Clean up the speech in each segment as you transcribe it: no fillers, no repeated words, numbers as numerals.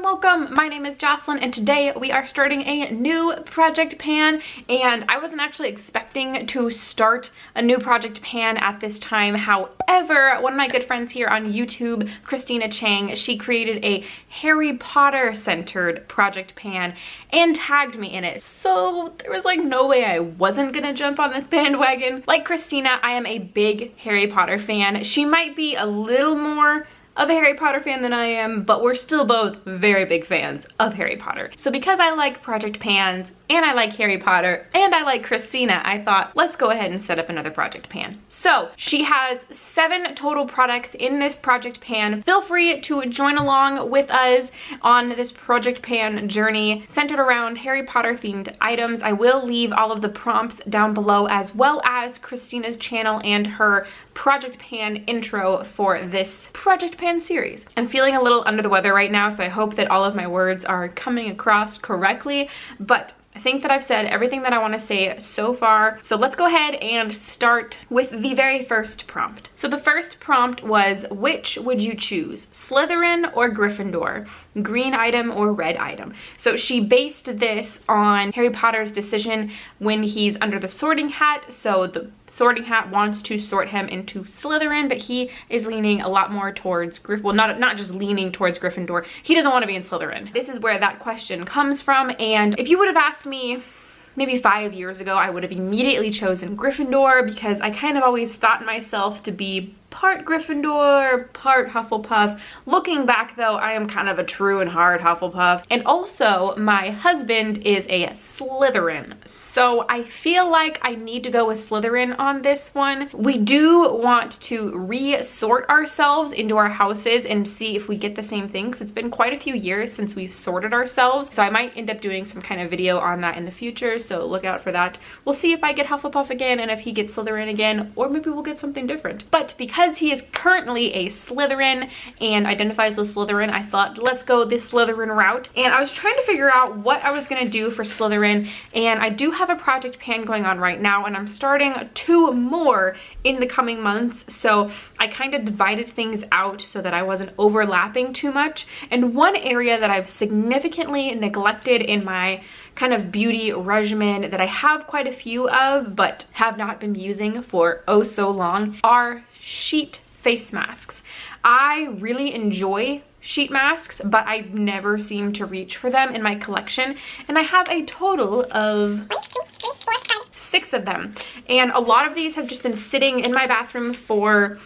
and welcome. My name is Jocelyn and today we are starting a new project pan, and I wasn't actually expecting to start a new project pan at this time. However, one of my good friends here on YouTube, Christina Chang, she created a Harry Potter centered project pan and tagged me in it. So there was like no way I wasn't gonna jump on this bandwagon. Like Christina, I am a big Harry Potter fan. She might be a little more of a Harry Potter fan than I am, but we're still both very big fans of Harry Potter. So because I like project pans and I like Harry Potter and I like Christina, I thought let's go ahead and set up another project pan. So she has 7 total products in this project pan. Feel free to join along with us on this project pan journey centered around Harry Potter themed items. I will leave all of the prompts down below, as well as Christina's channel and her project pan intro for this project pan series. I'm feeling a little under the weather right now, so I hope that all of my words are coming across correctly, but I think that I've said everything that I want to say so far. So let's go ahead and start with the very first prompt. So the first prompt was, which would you choose, Slytherin or Gryffindor? Green item or red item? So she based this on Harry Potter's decision when he's under the sorting hat. So the sorting hat wants to sort him into Slytherin, but he is leaning a lot more towards well, not just leaning towards Gryffindor. He doesn't want to be in Slytherin. This is where that question comes from, and if you would have asked me maybe 5 years ago, I would have immediately chosen Gryffindor because I kind of always thought myself to be part Gryffindor, part Hufflepuff. Looking back though, I am kind of a true and hard Hufflepuff. And also, my husband is a Slytherin. So I feel like I need to go with Slytherin on this one. We do want to re-sort ourselves into our houses and see if we get the same thing, because it's been quite a few years since we've sorted ourselves. So I might end up doing some kind of video on that in the future, so look out for that. We'll see if I get Hufflepuff again and if he gets Slytherin again, or maybe we'll get something different. But because he is currently a Slytherin and identifies with Slytherin, I thought let's go this Slytherin route. And I was trying to figure out what I was gonna do for Slytherin, and I do have a project pan going on right now, and I'm starting 2 more in the coming months. So I kind of divided things out so that I wasn't overlapping too much. And one area that I've significantly neglected in my kind of beauty regimen that I have quite a few of but have not been using for oh so long are sheet face masks. I really enjoy sheet masks, but I never seem to reach for them in my collection, and I have a total of 6 of them, and a lot of these have just been sitting in my bathroom for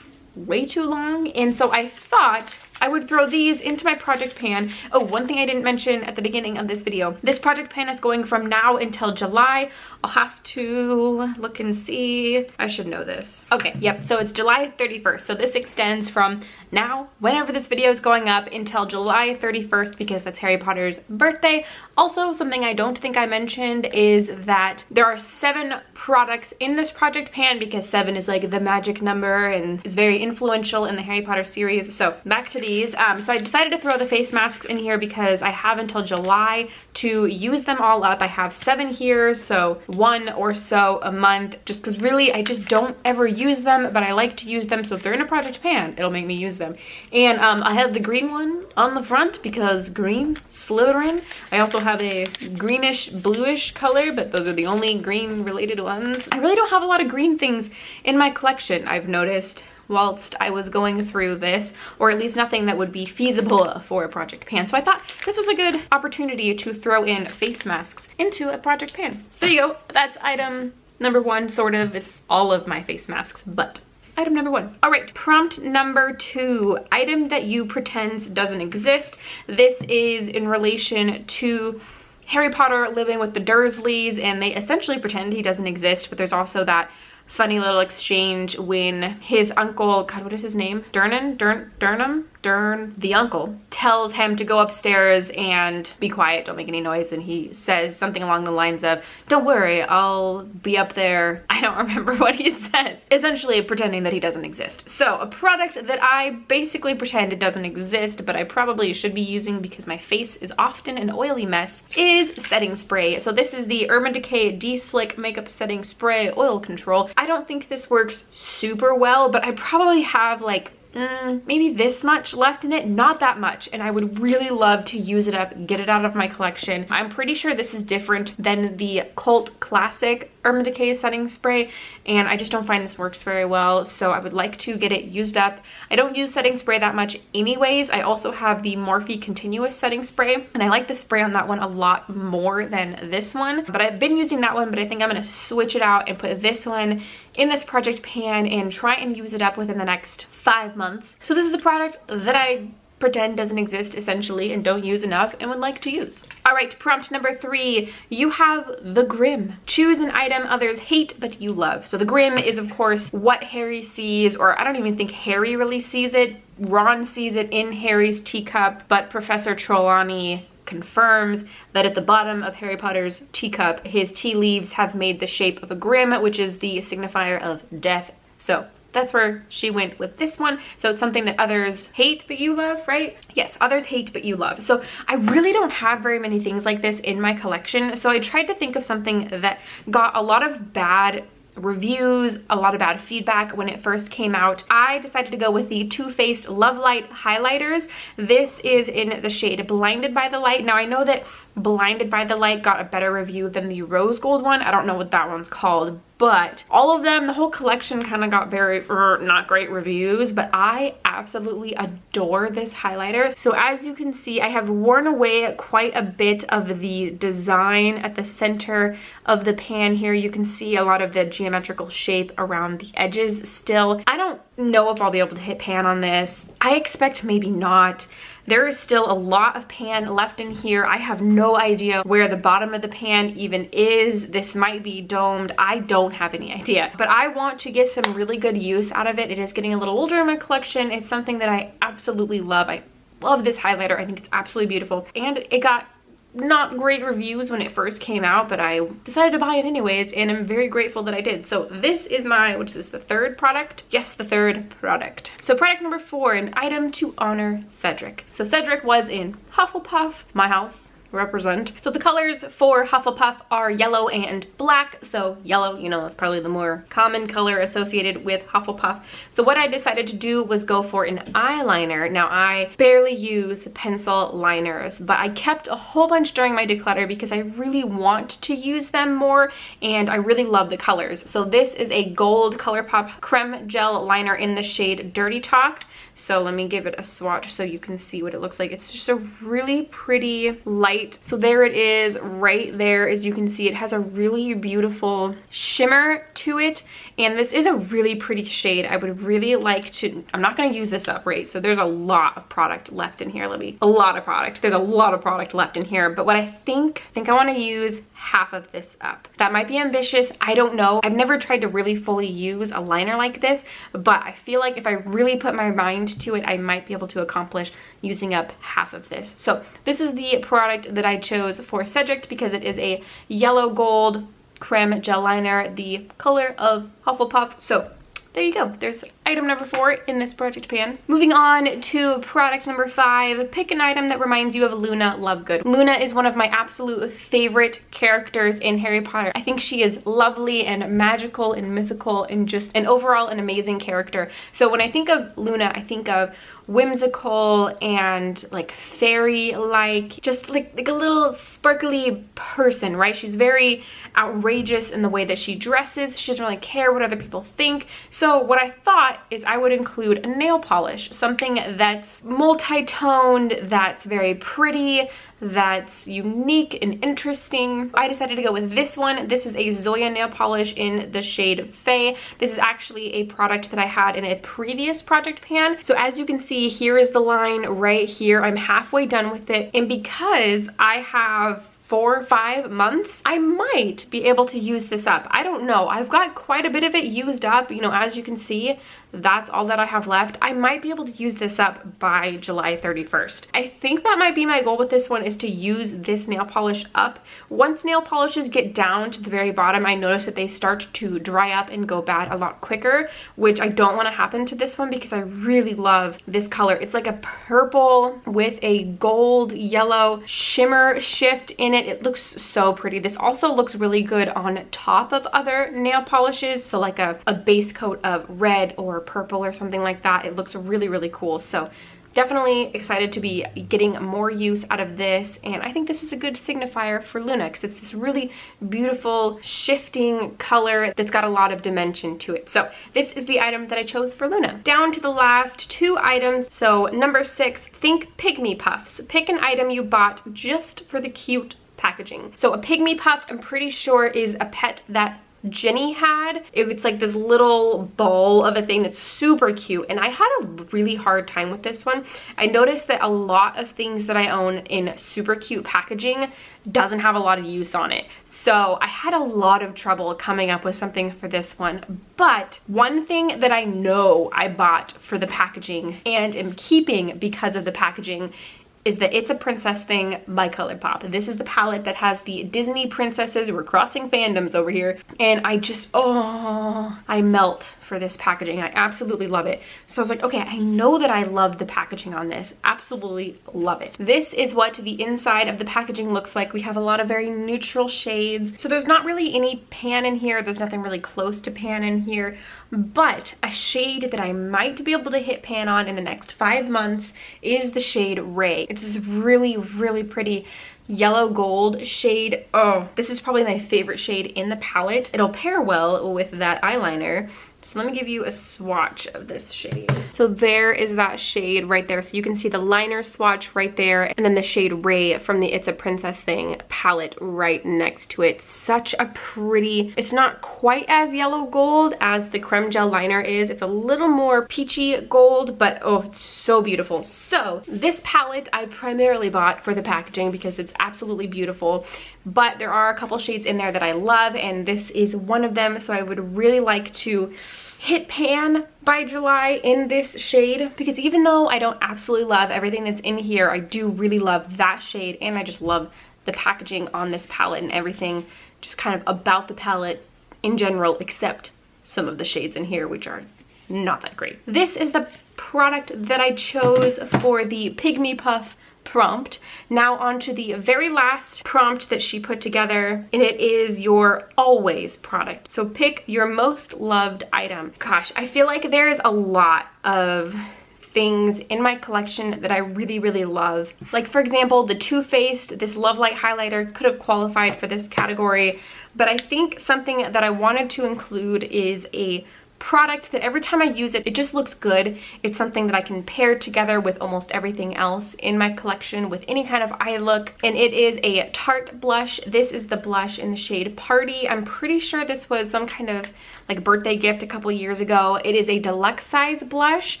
way too long, and so I thought I would throw these into my project pan. Oh, one thing I didn't mention at the beginning of this video. This project pan is going from now until July. I'll have to look and see. I should know this. Okay, yep, so it's July 31st. So this extends from now, whenever this video is going up, until July 31st, because that's Harry Potter's birthday. Also, something I don't think I mentioned is that there are 7 products in this project pan, because 7 is like the magic number and is very influential in the Harry Potter series. So back to these. So I decided to throw the face masks in here because I have until July to use them all up. I have 7 here, so 1 or so a month, just because really I just don't ever use them, but I like to use them. So if they're in a project pan, it'll make me use them. And I have the green one on the front because green, Slytherin. I also have a greenish bluish color, but those are the only green related ones. I really don't have a lot of green things in my collection, I've noticed, whilst I was going through this, or at least nothing that would be feasible for a project pan. So I thought this was a good opportunity to throw in face masks into a project pan. There you go. That's item number 1, sort of. It's all of my face masks, but item number 1. All right, prompt number 2, item that you pretend doesn't exist. This is in relation to Harry Potter living with the Dursleys, and they essentially pretend he doesn't exist, but there's also that funny little exchange when his uncle, God, what is his name? The uncle tells him to go upstairs and be quiet, don't make any noise, and he says something along the lines of, don't worry, I'll be up there. I don't remember what he says. Essentially pretending that he doesn't exist. So a product that I basically pretend it doesn't exist, but I probably should be using because my face is often an oily mess, is setting spray. So this is the Urban Decay De-Slick Makeup Setting Spray Oil Control. I don't think this works super well, but I probably have like maybe this much left in it, not that much, and I would really love to use it up, get it out of my collection. I'm pretty sure this is different than the Cult Classic Urban Decay setting spray, and I just don't find this works very well, so I would like to get it used up. I don't use setting spray that much anyways. I also have the Morphe Continuous Setting Spray, and I like the spray on that one a lot more than this one, but I've been using that one, but I think I'm gonna switch it out and put this one in this project pan and try and use it up within the next 5 months. So this is a product that I pretend doesn't exist essentially and don't use enough and would like to use. All right, prompt number 3, you have the Grim. Choose an item others hate but you love. So the Grim is of course what Harry sees, or I don't even think Harry really sees it. Ron sees it in Harry's teacup, but Professor Trelawney confirms that at the bottom of Harry Potter's teacup, his tea leaves have made the shape of a Grim, which is the signifier of death. So that's where she went with this one. So it's something that others hate but you love, right? Yes, others hate but you love. So I really don't have very many things like this in my collection. So I tried to think of something that got a lot of bad reviews, a lot of bad feedback when it first came out. I decided to go with the Too Faced Love Light highlighters. This is in the shade Blinded by the Light. Now I know that Blinded by the Light got a better review than the rose gold one. I don't know what that one's called, but all of them, the whole collection kind of got very not great reviews, but I absolutely adore this highlighter. So as you can see, I have worn away quite a bit of the design at the center of the pan here. You can see a lot of the geometrical shape around the edges still. I don't know if I'll be able to hit pan on this. I expect maybe not. There is still a lot of pan left in here. I have no idea where the bottom of the pan even is. This might be domed. I don't have any idea, but I want to get some really good use out of it. It is getting a little older in my collection. It's something that I absolutely love. I love this highlighter. I think it's absolutely beautiful, and it got not great reviews when it first came out, but I decided to buy it anyways, and I'm very grateful that I did. So this is my, which is the third product? Yes, the third product. So product number 4, an item to honor Cedric. So Cedric was in Hufflepuff, my house. Represent. So the colors for Hufflepuff are yellow and black. So yellow, you know, that's probably the more common color associated with Hufflepuff. So what I decided to do was go for an eyeliner. Now I barely use pencil liners, but I kept a whole bunch during my declutter because I really want to use them more and I really love the colors. So this is a gold ColourPop creme gel liner in the shade Dirty Talk. So let me give it a swatch so you can see what it looks like. It's just a really pretty light. So there it is right there. As you can see, it has a really beautiful shimmer to it. And this is a really pretty shade. I would really like to, I'm not going to use this up, right? So there's a lot of product left in here. There's a lot of product left in here. But what I think I want to use half of this up. That might be ambitious. I don't know. I've never tried to really fully use a liner like this, but I feel like if I really put my mind to it, I might be able to accomplish using up half of this. So this is the product that I chose for Cedric because it is a yellow gold creme gel liner, the color of Hufflepuff. So there you go. There's item number 4 in this project pan. Moving on to product number 5, pick an item that reminds you of Luna Lovegood. Luna is one of my absolute favorite characters in Harry Potter. I think she is lovely and magical and mythical and just an overall an amazing character. So when I think of Luna, I think of whimsical and like fairy-like, just like a little sparkly person, right? She's very outrageous in the way that she dresses. She doesn't really care what other people think. So what I thought is I would include a nail polish, something that's multi-toned, that's very pretty, that's unique and interesting. I decided to go with this one. This is a Zoya nail polish in the shade Fae. This is actually a product that I had in a previous project pan. So as you can see, here is the line right here. I'm halfway done with it. And because I have 4 or 5 months, I might be able to use this up. I don't know. I've got quite a bit of it used up. You know, as you can see, that's all that I have left. I might be able to use this up by July 31st. I think that might be my goal with this one, is to use this nail polish up. Once nail polishes get down to the very bottom, I notice that they start to dry up and go bad a lot quicker, which I don't want to happen to this one because I really love this color. It's like a purple with a gold yellow shimmer shift in it. It looks so pretty. This also looks really good on top of other nail polishes, so like a base coat of red or or purple or something like that. It looks really, really cool. So definitely excited to be getting more use out of this, and I think this is a good signifier for Luna because it's this really beautiful shifting color that's got a lot of dimension to it. So this is the item that I chose for Luna. Down to the last 2 items. So number 6, think Pygmy Puffs. Pick an item you bought just for the cute packaging. So a Pygmy Puff, I'm pretty sure, is a pet that Jenny had. It's like this little ball of a thing that's super cute, and I had a really hard time with this one. I noticed that a lot of things that I own in super cute packaging doesn't have a lot of use on it. So I had a lot of trouble coming up with something for this one. But one thing that I know I bought for the packaging and am keeping because of the packaging is the It's a Princess thing by ColourPop. This is the palette that has the Disney princesses. We're crossing fandoms over here. And I just, oh, I melt for this packaging. I absolutely love it. So I was like, okay, I know that I love the packaging on this. Absolutely love it. This is what the inside of the packaging looks like. We have a lot of very neutral shades. So there's not really any pan in here. There's nothing really close to pan in here. But a shade that I might be able to hit pan on in the next 5 months is the shade Ray. It's this really, really pretty yellow gold shade. Oh, this is probably my favorite shade in the palette. It'll pair well with that eyeliner. So let me give you a swatch of this shade. So there is that shade right there. So you can see the liner swatch right there, and then the shade Ray from the It's a Princess thing palette right next to it. Such a pretty, it's not quite as yellow gold as the creme gel liner is. It's a little more peachy gold, but oh, it's so beautiful. So this palette I primarily bought for the packaging because it's absolutely beautiful. But there are a couple shades in there that I love, and this is one of them. So I would really like to hit pan by July in this shade, because even though I don't absolutely love everything that's in here, I do really love that shade, and I just love the packaging on this palette and everything just kind of about the palette in general, except some of the shades in here, which are not that great. This is the product that I chose for the Pygmy Puff prompt. Now on to the very last prompt that she put together, and it is your always product. So pick your most loved item. Gosh, I feel like there's a lot of things in my collection that I really, really love. Like, for example, the Too Faced, this Love Light highlighter could have qualified for this category, but I think something that I wanted to include is a product that every time I use it, it just looks good. It's something that I can pair together with almost everything else in my collection with any kind of eye look, and it is a Tarte blush. This is the blush in the shade Party. I'm pretty sure this was some kind of like birthday gift a couple years ago. It is a deluxe size blush,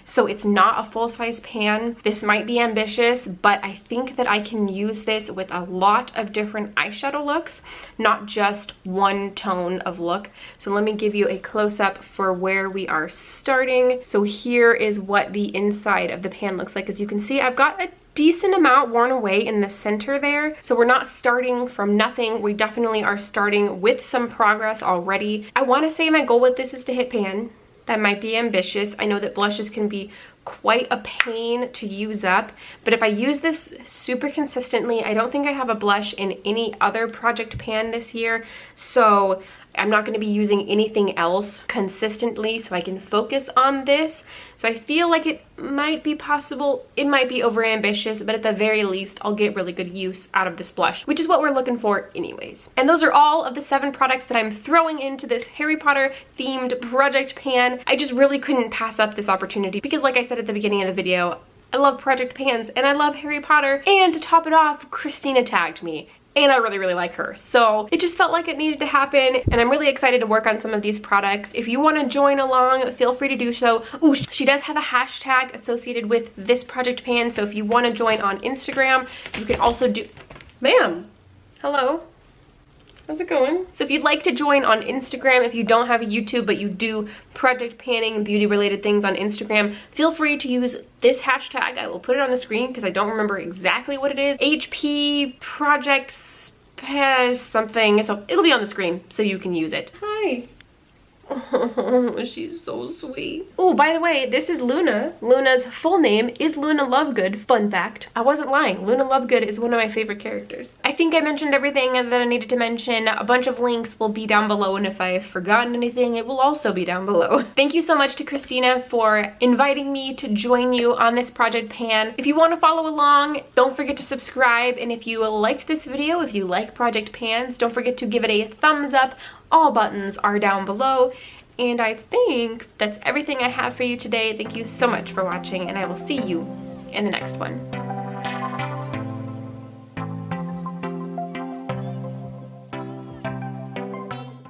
so it's not a full size pan. This might be ambitious, but I think that I can use this with a lot of different eyeshadow looks, not just one tone of look. So let me give you a close-up for where we are starting. So here is what the inside of the pan looks like. As you can see, I've got a decent amount worn away in the center there. So we're not starting from nothing. We definitely are starting with some progress already. I want to say my goal with this is to hit pan. That might be ambitious. I know that blushes can be quite a pain to use up, but if I use this super consistently, I don't think I have a blush in any other project pan this year. So I'm not going to be using anything else consistently, so I can focus on this. So I feel like it might be possible, it might be over ambitious, but at the very least, I'll get really good use out of this blush, which is what we're looking for anyways. And those are all of the 7 products that I'm throwing into this Harry Potter themed project pan. I just really couldn't pass up this opportunity because, like I said at the beginning of the video, I love project pans and I love Harry Potter. And to top it off, Christina tagged me, and I really, really like her. So it just felt like it needed to happen, and I'm really excited to work on some of these products. If you want to join along, feel free to do so. Ooh, she does have a hashtag associated with this project pan, so if you want to join on Instagram, you can also do... Ma'am, hello. How's it going? So if you'd like to join on Instagram, if you don't have a YouTube but you do project panning and beauty related things on Instagram, feel free to use this hashtag. I will put it on the screen because I don't remember exactly what it is. HPprojectpan something. So it'll be on the screen so you can use it. Hi. Oh, she's so sweet. Oh, by the way, this is Luna. Luna's full name is Luna Lovegood. Fun fact. I wasn't lying. Luna Lovegood is one of my favorite characters. I think I mentioned everything that I needed to mention. A bunch of links will be down below, and if I've forgotten anything, it will also be down below. Thank you so much to Christina for inviting me to join you on this Project Pan. If you want to follow along, don't forget to subscribe, and if you liked this video, if you like Project Pans, don't forget to give it a thumbs up. All buttons are down below. And I think that's everything I have for you today. Thank you so much for watching, and I will see you in the next one.